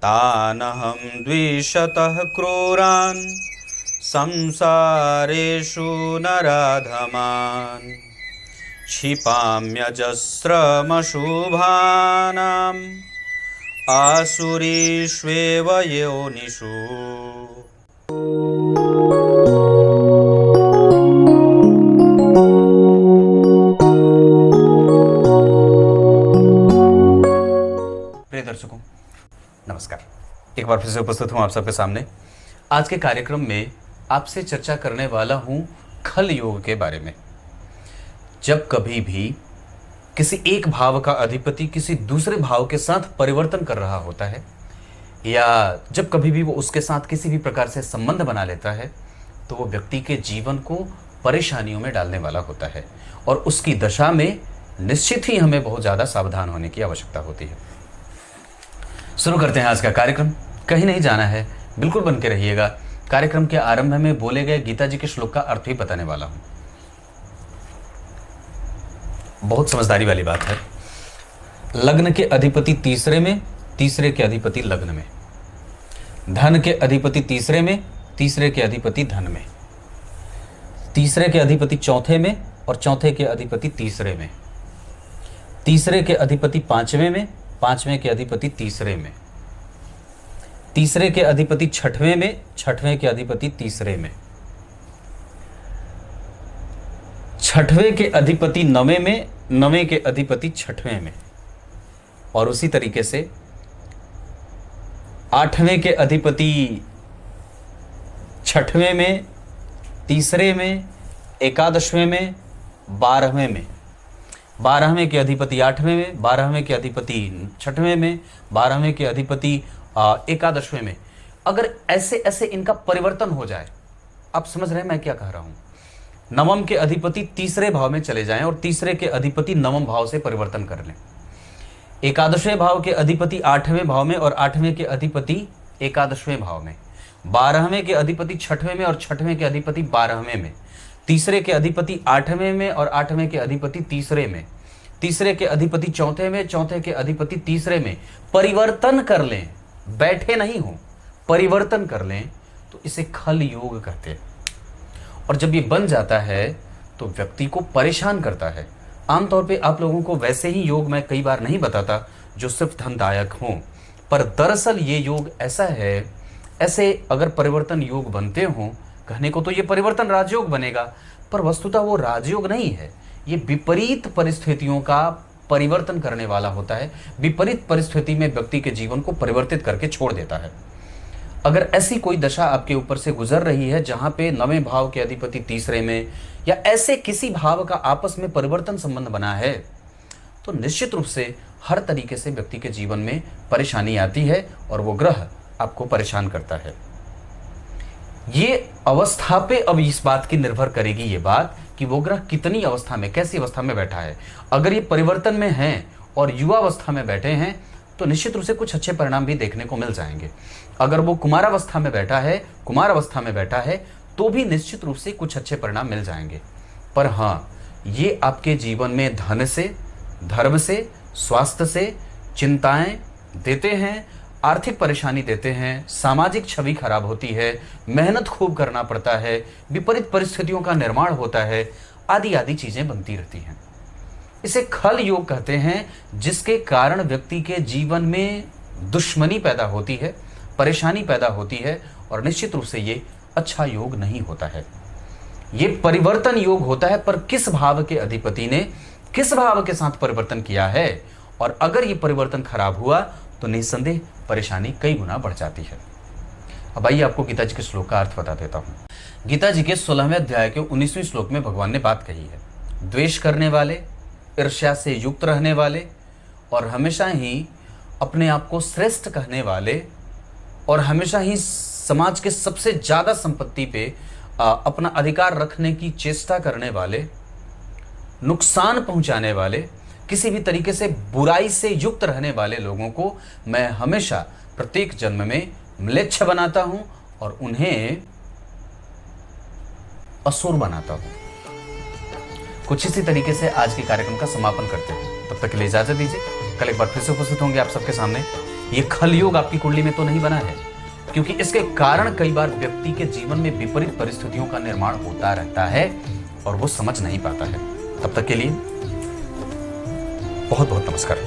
तानहं द्विषतः क्रूरान् संसारेषु नराधमान् क्षिपाम्यजस्रमशुभानाम् आसुरीष्वेव योनिषु। प्रिय दर्शकों नमस्कार, एक बार फिर से उपस्थित हूं आप सबके सामने। आज के कार्यक्रम में आपसे चर्चा करने वाला हूं खल योग के बारे में। जब कभी भी किसी एक भाव का अधिपति किसी दूसरे भाव के साथ परिवर्तन कर रहा होता है, या जब कभी भी वो उसके साथ किसी भी प्रकार से संबंध बना लेता है, तो वो व्यक्ति के जीवन को परेशानियों में डालने वाला होता है और उसकी दशा में निश्चित ही हमें बहुत ज़्यादा सावधान होने की आवश्यकता होती है। शुरू करते हैं आज का कार्यक्रम। कहीं नहीं जाना है, बिल्कुल बन के रहिएगा। कार्यक्रम के आरंभ में बोले गए गीता जी के श्लोक का अर्थ ही बताने वाला हूं। बहुत समझदारी वाली बात है। लग्न के अधिपति तीसरे में, तीसरे के अधिपति लग्न में। धन के अधिपति तीसरे में, तीसरे के अधिपति धन में। तीसरे के अधिपति चौथे में और चौथे के अधिपति तीसरे में। तीसरे के अधिपति पांचवें में, पांचवें के अधिपति तीसरे में। तीसरे के अधिपति छठवें में, छठवें के अधिपति तीसरे में। छठवें के अधिपति नवें में, नवें के अधिपति छठवें में। और उसी तरीके से आठवें के अधिपति छठवें में, तीसरे में, एकादशवें में, बारहवें में। बारहवें के अधिपति आठवें में, बारहवें के अधिपति छठवें में, बारहवें के अधिपति एकादशवें में। अगर ऐसे ऐसे इनका परिवर्तन हो जाए, आप समझ रहे हैं मैं क्या कह रहा हूं। नवम के अधिपति तीसरे भाव में चले जाएं और तीसरे के अधिपति नवम भाव से परिवर्तन कर लें। एकादशवें भाव के अधिपति आठवें भाव में और आठवें के अधिपति एकादशवें भाव में। बारहवें के अधिपति छठवें में और छठवें के अधिपति बारहवें में। तीसरे के अधिपति आठवें में और आठवें के अधिपति तीसरे में। तीसरे के अधिपति चौथे में, चौथे के अधिपति तीसरे में। परिवर्तन कर लें, बैठे नहीं हो, परिवर्तन कर लें, तो इसे खल योग कहते हैं। और जब ये बन जाता है तो व्यक्ति को परेशान करता है। आमतौर पे आप लोगों को वैसे ही योग मैं कई बार नहीं बताता जो सिर्फ धनदायक हों, पर दरअसल ये योग ऐसा है, ऐसे अगर परिवर्तन योग बनते हों, कहने को तो ये परिवर्तन राजयोग बनेगा, पर वस्तुतः वो राजयोग नहीं है। ये विपरीत परिस्थितियों का परिवर्तन करने वाला होता है। विपरीत परिस्थिति में व्यक्ति के जीवन को परिवर्तित करके छोड़ देता है। अगर ऐसी कोई दशा आपके ऊपर से गुजर रही है जहां पे नवें भाव के अधिपति तीसरे में या ऐसे किसी भाव का आपस में परिवर्तन संबंध बना है, तो निश्चित रूप से हर तरीके से व्यक्ति के जीवन में परेशानी आती है और वो ग्रह आपको परेशान करता है। ये अवस्था पे अब इस बात की निर्भर करेगी ये बात कि वो ग्रह कितनी अवस्था में, कैसी अवस्था में बैठा है। अगर ये परिवर्तन में हैं और युवा अवस्था में बैठे हैं तो निश्चित रूप से कुछ अच्छे परिणाम भी देखने को मिल जाएंगे। अगर वो कुमारावस्था में बैठा है, कुमार अवस्था में बैठा है, तो भी निश्चित रूप से कुछ अच्छे परिणाम मिल जाएंगे। पर हाँ, ये आपके जीवन में धन से, धर्म से, स्वास्थ्य से चिंताएं देते हैं, आर्थिक परेशानी देते हैं, सामाजिक छवि खराब होती है, मेहनत खूब करना पड़ता है, विपरीत परिस्थितियों का निर्माण होता है, आदि आदि चीजें बनती रहती हैं। इसे खल योग कहते हैं, जिसके कारण व्यक्ति के जीवन में दुश्मनी पैदा होती है, परेशानी पैदा होती है और निश्चित रूप से ये अच्छा योग नहीं होता है। ये परिवर्तन योग होता है, पर किस भाव के अधिपति ने किस भाव के साथ परिवर्तन किया है, और अगर ये परिवर्तन खराब हुआ तो निस्संदेह परेशानी कई गुना बढ़ जाती है। अब आइए आपको गीता जी के श्लोक का अर्थ बता देता हूं। गीता जी के 16वें अध्याय के 19वें श्लोक में भगवान ने बात कही है, द्वेष करने वाले, ईर्ष्या से युक्त रहने वाले और हमेशा ही अपने आप को श्रेष्ठ कहने वाले और हमेशा ही समाज के सबसे ज्यादा संपत्ति पे अपना अधिकार रखने की चेष्टा करने वाले, नुकसान पहुंचाने वाले, किसी भी तरीके से बुराई से युक्त रहने वाले लोगों को मैं हमेशा प्रत्येक जन्म में म्लेच्छ बनाता हूं और उन्हें असुर बनाता हूं। कुछ इसी तरीके से आज के कार्यक्रम का समापन करते हैं। तब तक के लिए इजाजत दीजिए। कल एक बार फिर से उपस्थित होंगे आप सबके सामने ये खल योग आपकी कुंडली में तो नहीं बना है, क्योंकि इसके कारण कई बार व्यक्ति के जीवन में विपरीत परिस्थितियों का निर्माण होता रहता है और वो समझ नहीं पाता है। तब तक के लिए बहुत बहुत नमस्कार।